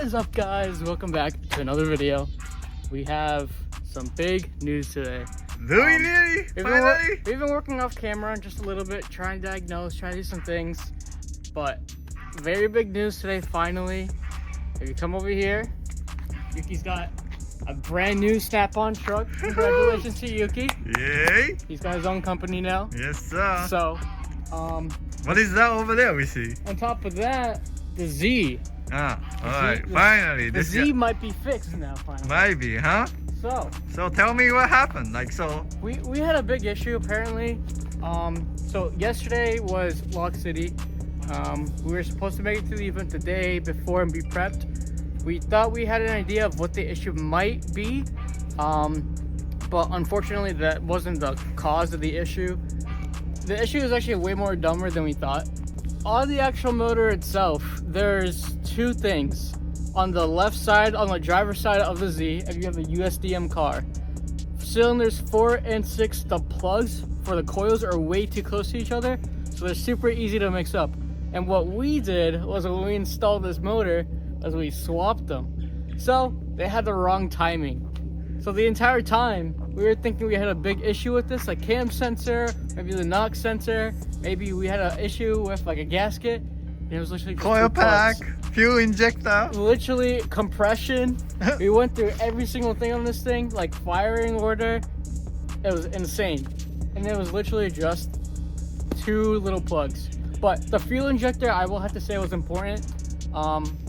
is up, guys? Welcome back to another video. We have some big news today. Really? Finally? We've been working off camera just a little bit, trying to diagnose, trying to do some things, but very big news today. Finally, if you come over here, Yuki's got a brand new Snap-on truck. Congratulations to Yuki. Yay! He's got his own company now. Yes, sir. So, what is that over there we see? on top of that, the Z. Alright, finally. The Z might be fixed now, finally. Might be, huh? So tell me what happened. we had a big issue apparently. So yesterday was Lock City. We were supposed to make it to the event the day before and be prepped. We thought we had an idea of what the issue might be, but unfortunately that wasn't the cause of the issue. The issue is actually way more dumber than we thought. On the actual motor itself, there's two things. On the left side, on the driver's side of the Z, if you have a USDM car, cylinders 4 and 6, the plugs for the coils are way too close to each other, so they're super easy to mix up. And what we did was when we installed this motor, was we swapped them. So they had the wrong timing. So the entire time, we were thinking we had a big issue with this, like cam sensor, maybe the knock sensor, maybe we had an issue with like a gasket, and it was literally just coil two pack, plugs. fuel injector. Literally compression. We went through every single thing on this thing, like firing order. It was insane. And it was literally just two little plugs. But the fuel injector, I will have to say, was important.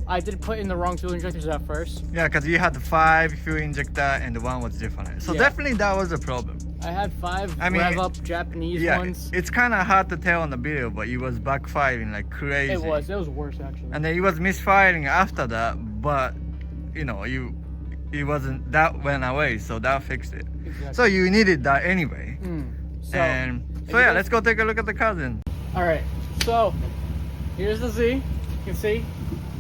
I did put in the wrong fuel injectors at first. Yeah, because you had 5 fuel injector and the one was different. So Yeah. definitely that was a problem. I had 5 I mean, rev-up Japanese Yeah, ones. it's kind of hard to tell on the video, but it was backfiring like crazy. It was worse actually. And then it was misfiring after that, but you know, it wasn't, that went away, so that fixed it. Exactly. So you needed that anyway. So Yeah, let's go take a look at the car then. all right. So here's the Z. You can see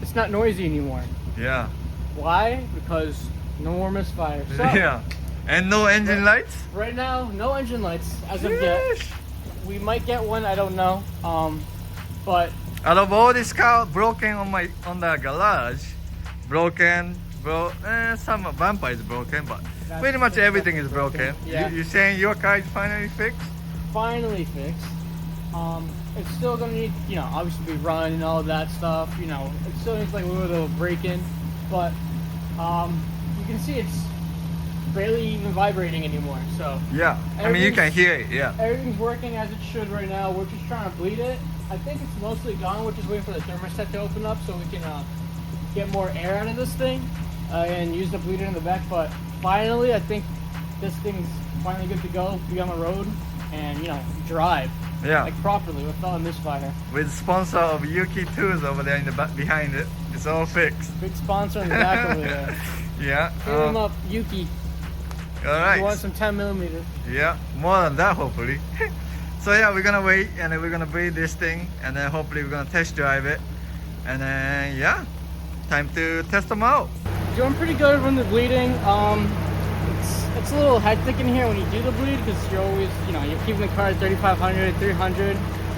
it's not noisy anymore. Yeah. Why? Because no more misfire. So Yeah. And no engine lights? right now, no engine lights as of yet. Yes. We might get one. I don't know. But Out of all this car broken on the garage, some bumper is broken, but That's- pretty much that's everything is definitely broken. broken. Yeah. You saying your car is finally fixed? finally fixed. It's still gonna need, obviously be run and all of that stuff. It still needs like a little break-in, but you can see it's barely even vibrating anymore. So Yeah. I mean, you can hear it. Yeah. everything's working as it should right now. We're just trying to bleed it. I think it's mostly gone. We're just waiting for the thermostat to open up so we can get more air out of this thing and use the bleeder in the back. But finally, I think this thing's finally good to go, be on the road and drive Yeah. like properly without a misfire. With sponsor of Yuki Tools over there in the back behind it. It's all fixed. Big sponsor in the back over there. Yeah. Hit him up, Yuki. All You want right. some 10mm? Yeah. More than that, hopefully. So yeah, we're gonna wait and then we're gonna breathe this thing and then hopefully we're gonna test drive it. And then yeah, time to test them out. Doing pretty good when they're bleeding. It's a little hectic in here when you do the bleed because you're always, you're keeping the car at 3,500, 300.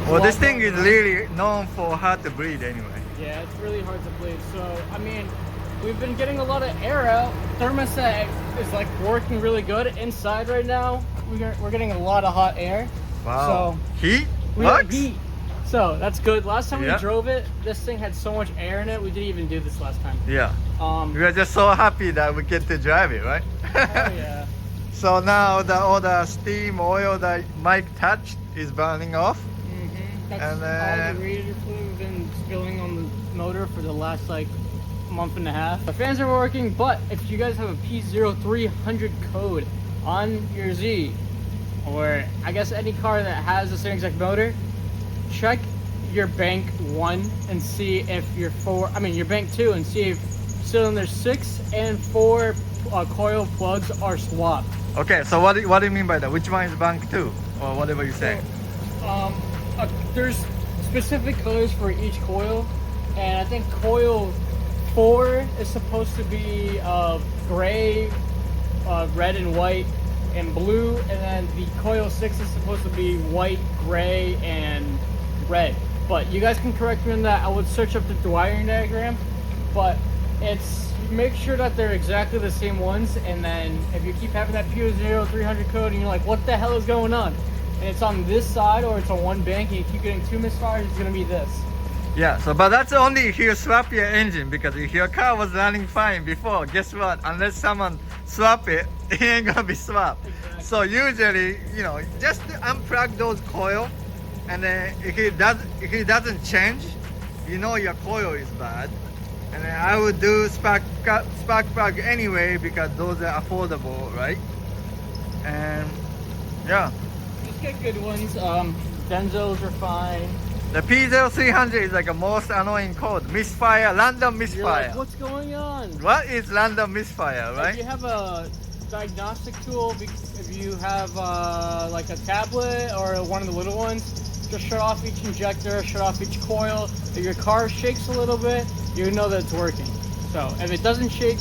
Well, this thing is really known for hard to breathe anyway. Yeah, it's really hard to bleed. So, I mean, we've been getting a lot of air out. Thermostat is like working really good inside right now. We're getting a lot of hot air. Wow. Heat? We have Lux? heat. So that's good. Last time Yeah. we drove it, this thing had so much air in it. We didn't even do this last time. Yeah. Um, We are just so happy that we get to drive it, right? oh yeah. So now all the steam oil that Mike touched is burning off. That's And all then- the radiator fluid we've been spilling on the motor for the last like month and a half. The fans are working, but if you guys have a p0300 code on your Z, or I guess any car that has the same exact motor, check your bank 1 and see if your bank 2 and see if cylinder 6 and 4 coil plugs are swapped. Okay, so what do you mean by that? Which one is bank 2? Or whatever you say. There's specific colors for each coil, and I think coil 4 is supposed to be gray, red and white and blue, and then the coil 6 is supposed to be white, gray, and red. But you guys can correct me on that. I would search up the wiring diagram, but It's make sure that they're exactly the same ones, and then if you keep having that p0300 code and you're like, what the hell is going on? And it's on this side or it's on one bank, and you keep getting two misfires, it's gonna be this. Yeah, so but that's only if you swap your engine, because if your car was running fine before, guess what? Unless someone swap it, it ain't gonna be swapped. Exactly. So usually, you know, just unplug those coil, and then if it doesn't change, you know your coil is bad. And then I would do spark plug anyway, because those are affordable, right? And yeah, Just get good ones. Benzos are fine. the p0300 is like a most annoying code. Misfire, random You're misfire. like, what's going on? What is random misfire, If right? you have a diagnostic tool, if you have like a tablet or one of the little ones, just shut off each injector, shut off each coil. If your car shakes a little bit, you know that it's working. So if it doesn't shake,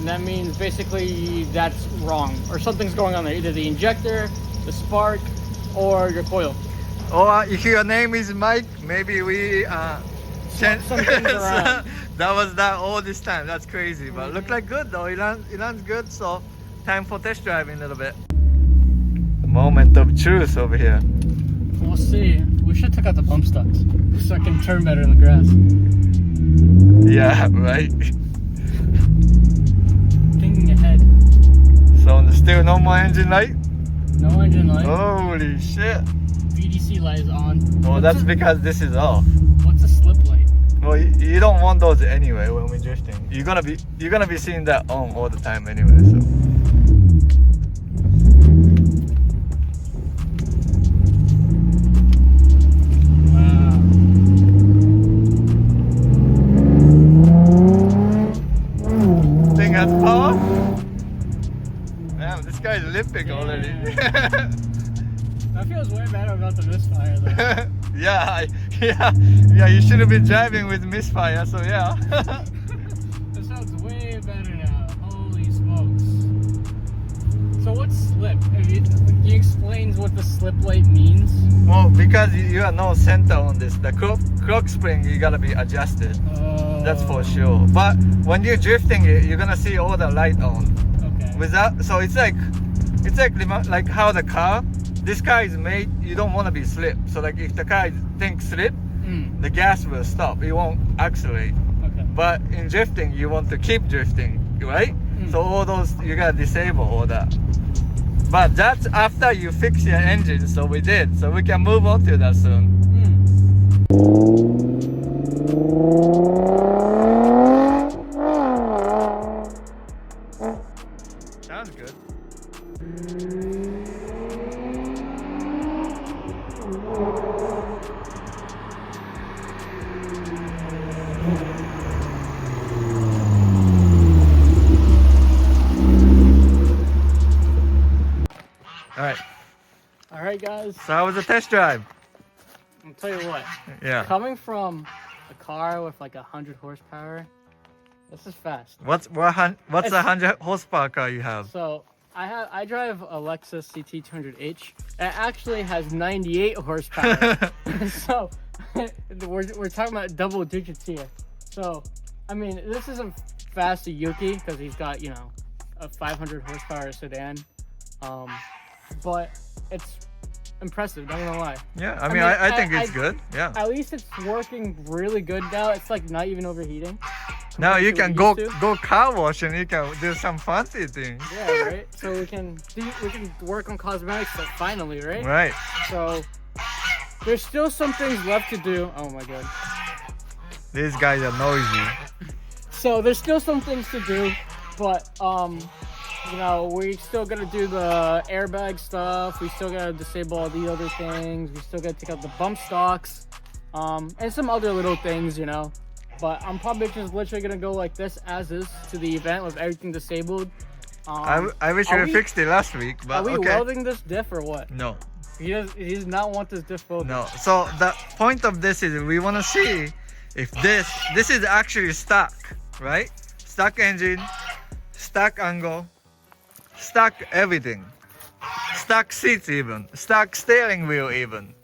that means basically that's wrong or something's going on there. Either the injector, the spark, or your coil. Or if your name is Mike, maybe we change some things around. That was that all this time. That's crazy, but look like good though. It runs good. So time for test driving a little bit. The moment of truth over here. We'll see. We should take out the bump stocks so I can turn better in the grass. Yeah, right. Thinking ahead. So there's still no more engine light. No engine light. Holy shit. VDC light is on. Well, that's because this is off. What's a slip light? Well, you don't want those anyway when we're drifting. You're gonna be seeing that on all the time anyway. So. Wow. Thing has power. Damn, this guy's limping already. That feels way better about the misfire though. Yeah, you should have been driving with misfire, so yeah. This sounds way better now. Holy smokes. So what's slip? Can you explain what the slip light means? Well, because you have no center on this, the crook spring, you gotta be adjusted. That's for sure. But when you're drifting it, you're gonna see all the light on. Okay. Without, so it's like how the car, this car is made, you don't want to be slip. So like if the car thinks slip, the gas will stop. It won't accelerate. Okay. But in drifting, you want to keep drifting, right? So all those, you gotta disable all that. But that's after you fix your engine, so we did. So we can move on to that soon. Sounds good. All right, guys. So how was the test drive? I'll tell you what. Yeah. Coming from a car with like 100 horsepower, this is fast. What's the 100 horsepower car you have? So I drive a Lexus CT200H. It actually has 98 horsepower. So we're talking about double digits here. So I mean, this isn't fast to Yuki because he's got, you know, a 500 horsepower sedan. But it's impressive, not gonna lie. Yeah, I mean, I think it's good. Yeah. At least it's working really good now. It's like not even overheating. Now you compared can to what it used to. go car wash and you can do some fancy things. Yeah, right. So we can work on cosmetics finally, right? Right. So there's still some things left to do. Oh my god. These guys are noisy. So there's still some things to do, but you know, we still gotta do the airbag stuff. We still gotta disable all the other things. We still gotta take out the bump stocks, and some other little things, you know. But I'm probably just literally gonna go like this as is to the event with everything disabled. I wish we fixed it last week, but are we okay. welding this diff or what? No. He does not want this diff welded. No. So the point of this is we want to see if this is actually stuck, right? Stuck engine, stuck angle, stuck everything, stuck seats even, stuck steering wheel even.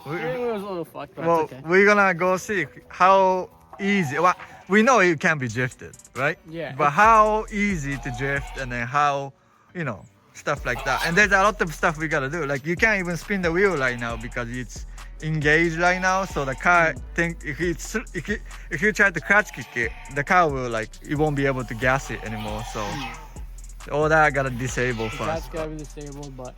Steering wheel was a little fucked, but Well, it's okay. we're gonna go see how easy. Well, we know it can be drifted, right? Yeah. But how easy to drift, and then how, you know, stuff like that. And there's a lot of stuff we gotta do. Like you can't even spin the wheel right now because it's engaged right now. So the car think if you try to clutch kick it, the car will like it won't be able to gas it anymore. So all that I gotta disable first. That's gotta be disabled, but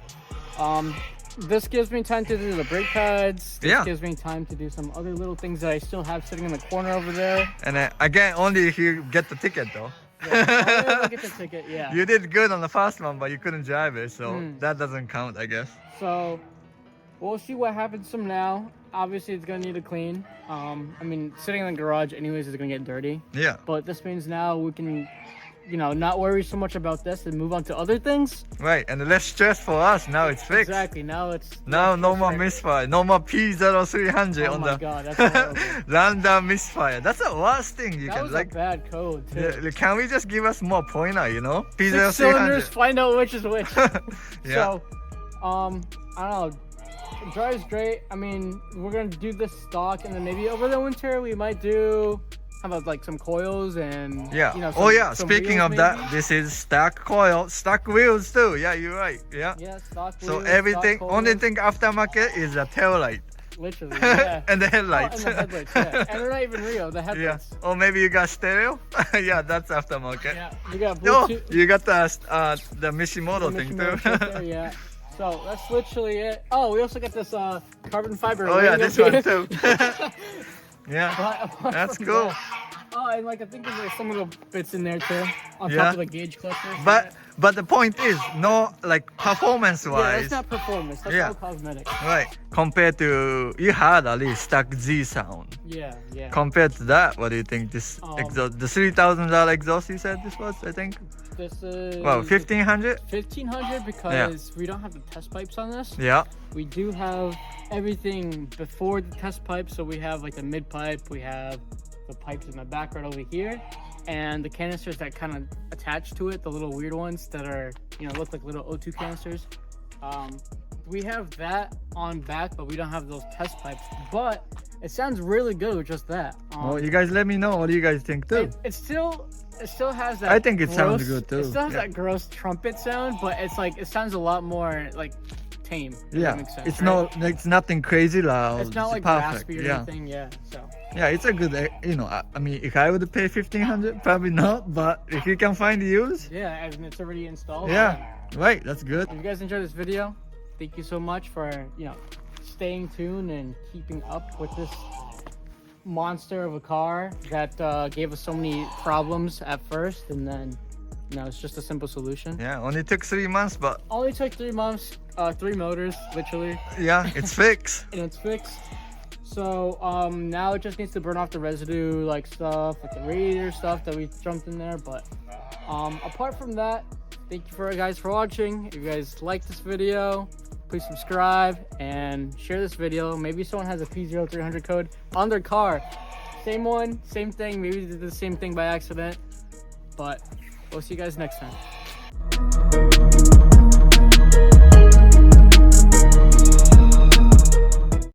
this gives me time to do the brake pads. This gives me time to do some other little things that I still have sitting in the corner over there. And then again, only if you get the ticket though. Yeah, I'll get the ticket, yeah. You did good on the first one, but you couldn't drive it, so that doesn't count, I guess. So we'll see what happens from now. Obviously, it's gonna need a clean. I mean, sitting in the garage, anyways, is gonna get dirty. Yeah. But this means now we can, you know, not worry so much about this and move on to other things. Right, and less stress for us. Now it's fixed. Exactly. Now it's no more misfire. No more p0300 oh on my the God, that's horrible. random misfire. That's the worst thing you That can was like. a bad code too. Yeah, can we just give us more pointer? You know, 6 cylinders, p0300. find out which is which. Yeah. So, I don't know. It drives great. I mean, we're gonna do this stock, and then maybe over the winter we might do. How about like some coils and Yeah. You know, Oh yeah. some Speaking wheels of that, maybe? this is stock coil, stock wheels too. Yeah, you're right. Yeah. Yeah, stock So wheels, everything, stock only coils, thing aftermarket is the tail light literally, yeah. and the Oh, headlights. and the headlights, yeah. And they're not even real, the Yeah. headlights. Or maybe you got stereo. Yeah, that's aftermarket. Yeah, you got Oh, Bluetooth. you got the Mishimoto thing too. There, yeah. So that's literally it. Oh, we also got this carbon fiber. Oh yeah, radio this one here. too. Yeah, But apart that's from cool. that- oh, and like I think there's like some little bits in there too, on Yeah. top of the gauge clusters. But the point is, no, like performance yeah, wise, that's not performance. That's Yeah. all cosmetic. right? Compared to you had at least stock Z sound. Yeah, yeah. Compared to that, what do you think this exhaust, the $3,000 exhaust you said this was? I think. This is Well, 1,500. 1,500 because we don't have the test pipes on this. Yeah. We do have everything before the test pipe, so we have like the mid pipe, we have the pipes in the back right over here, and the canisters that kind of attach to it, the little weird ones that are, you know, look like little O2 canisters. We have that on back, but we don't have those test pipes. But it sounds really good with just that. Well, you guys let me know. What do you guys think too? It still has that. I think it sounds gross- good, too. It still has Yeah. that gross trumpet sound, but it's like it sounds a lot more like tame. if Yeah, that makes sense, it's right? it's nothing crazy loud. It's not like perfect. raspy or Yeah. anything. Yeah. So. Yeah, it's a good, you know, I mean, if I would pay 1,500, probably not, but if you can find the use, Yeah, and it's already installed. yeah, right, that's good. If you guys enjoyed this video, thank you so much for, you know, staying tuned and keeping up with this monster of a car that gave us so many problems at first, and then, you know, it's just a simple solution. Yeah, only took 3 months, but Only took 3 months, 3 motors, literally, yeah, it's fixed. and it's fixed. So now it just needs to burn off the residue, like stuff, like the radiator stuff that we jumped in there. But apart from that, thank you guys for watching. If you guys like this video, please subscribe and share this video. Maybe someone has a p0300 code on their car. Same one, same thing. Maybe they did the same thing by accident. But we'll see you guys next time.